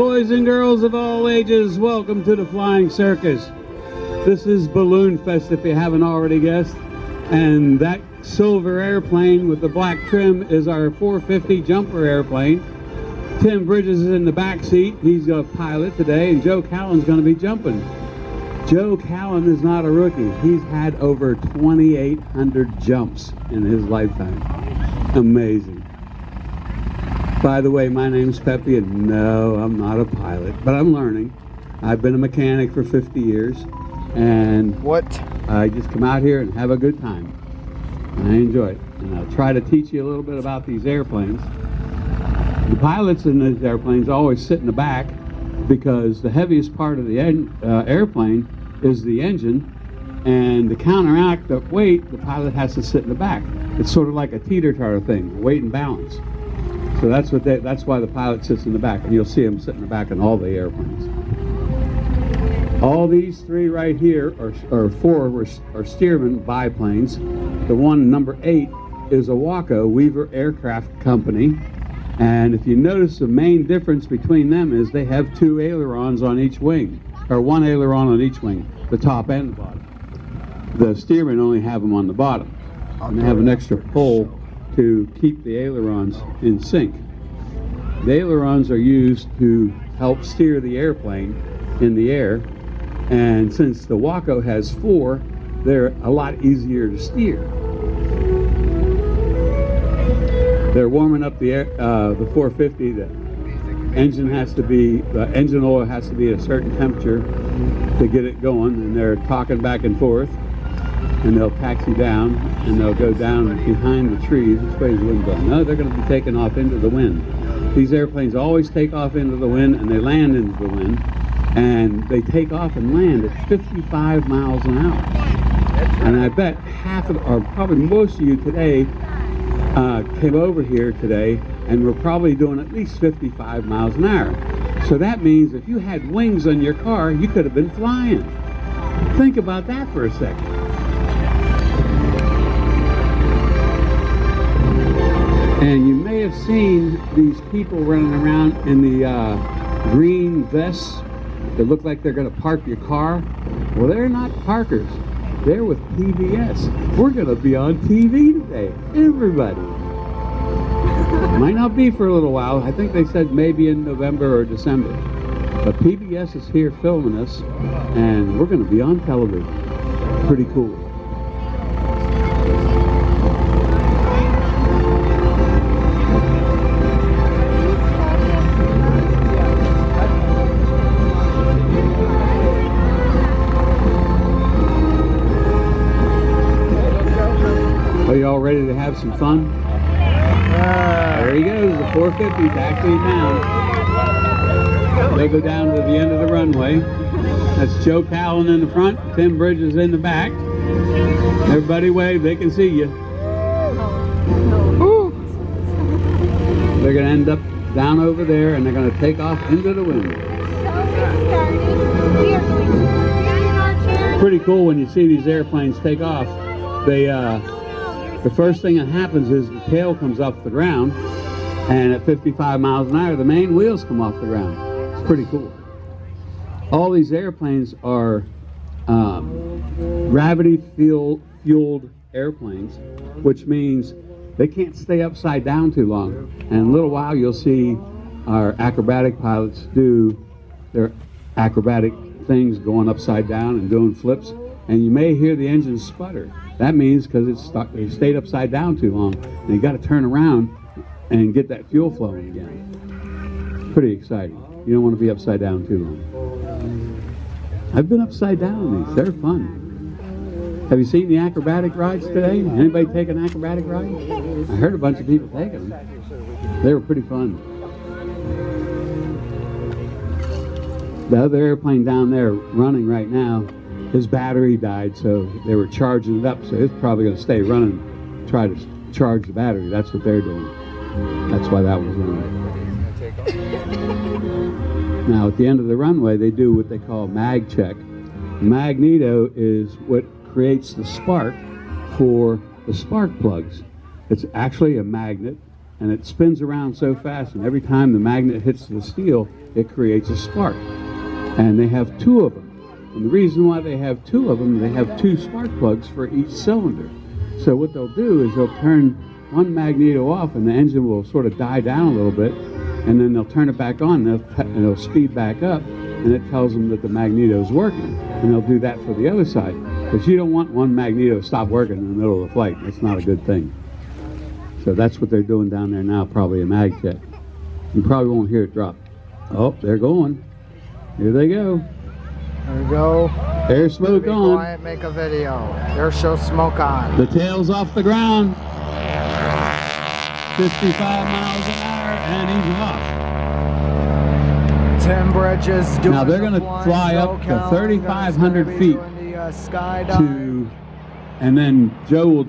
Boys and girls of all ages, welcome to the Flying Circus. This is Balloon Fest, if you haven't already guessed. And that silver airplane with the black trim is our 450 jumper airplane. Tim Bridges is in the back seat. He's a pilot today, and Joe Callan's going to be jumping. Joe Callan is not a rookie. He's had over 2,800 jumps in his lifetime. Amazing. By the way, my name's Pepe, and no, I'm not a pilot, but I'm learning. I've been a mechanic for 50 years, and I just come out here and have a good time. And I enjoy it, and I'll try to teach you a little bit about these airplanes. The pilots in these airplanes always sit in the back because the heaviest part of the airplane is the engine, and to counteract the weight, the pilot has to sit in the back. It's sort of like a teeter-totter thing, weight and balance. So that's why the pilot sits in the back, and you'll see him sit in the back in all the airplanes. All these three right here, or four, are Stearman biplanes. The one, number 8, is a Waco Weaver Aircraft Company. And if you notice, the main difference between them is they have 2 ailerons on each wing, or 1 aileron on each wing, the top and the bottom. The Stearman only have them on the bottom, and they have an extra pole to keep the ailerons in sync. The ailerons are used to help steer the airplane in the air, and since the Waco has 4, they're a lot easier to steer. They're warming up the 450. The engine oil has to be at a certain temperature to get it going, and they're talking back and forth. And they'll taxi down, and they'll go down behind the trees. Which way is the wind blowing? No, they're going to be taking off into the wind. These airplanes always take off into the wind, and they land into the wind. And they take off and land at 55 miles an hour. And I bet or probably most of you today came over here today, and we're probably doing at least 55 miles an hour. So that means if you had wings on your car, you could have been flying. Think about that for a second. And you may have seen these people running around in the green vests that look like they're going to park your car. Well, they're not parkers. They're with PBS. We're going to be on TV today. Everybody. Might not be for a little while. I think they said maybe in November or December. But PBS is here filming us, and we're going to be on television. Pretty cool. Are you all ready to have some fun? There he goes, the 450 taxiing down. They go down to the end of the runway. That's Joe Callan in the front, Tim Bridges in the back. Everybody wave, they can see you. Woo. They're going to end up down over there, and they're going to take off into the wind. Pretty cool when you see these airplanes take off. The first thing that happens is the tail comes off the ground, and at 55 miles an hour, the main wheels come off the ground. It's pretty cool. All these airplanes are gravity-fueled airplanes, which means they can't stay upside down too long. And in a little while, you'll see our acrobatic pilots do their acrobatic things, going upside down and doing flips, and you may hear the engine sputter. That means because it stayed upside down too long, and you got to turn around and get that fuel flowing again. Pretty exciting. You don't want to be upside down too long. I've been upside down on these. They're fun. Have you seen the acrobatic rides today? Anybody take an acrobatic ride? I heard a bunch of people taking them. They were pretty fun. The other airplane down there running right now, his battery died, so they were charging it up, so it's probably going to stay running, try to charge the battery. That's what they're doing. That's why that was running. Now, at the end of the runway, they do what they call mag check. Magneto is what creates the spark for the spark plugs. It's actually a magnet, and it spins around so fast, and every time the magnet hits the steel, it creates a spark. And they have 2 of them. And the reason why they have 2 of them, they have 2 spark plugs for each cylinder. So what they'll do is they'll turn one magneto off, and the engine will sort of die down a little bit, and then they'll turn it back on, and it'll speed back up, and it tells them that the magneto is working. And they'll do that for the other side. But you don't want one magneto to stop working in the middle of the flight. That's not a good thing. So that's what they're doing down there now, probably a mag check. You probably won't hear it drop. Oh, they're going. Here they go. There we go. Air smoke on. Quiet, make a video. Airshow smoke on. The tail's off the ground. 55 miles an hour, and he's off. Tim Bridges doing Now they're going to fly up to 3,500 feet Skydive. and then Joe will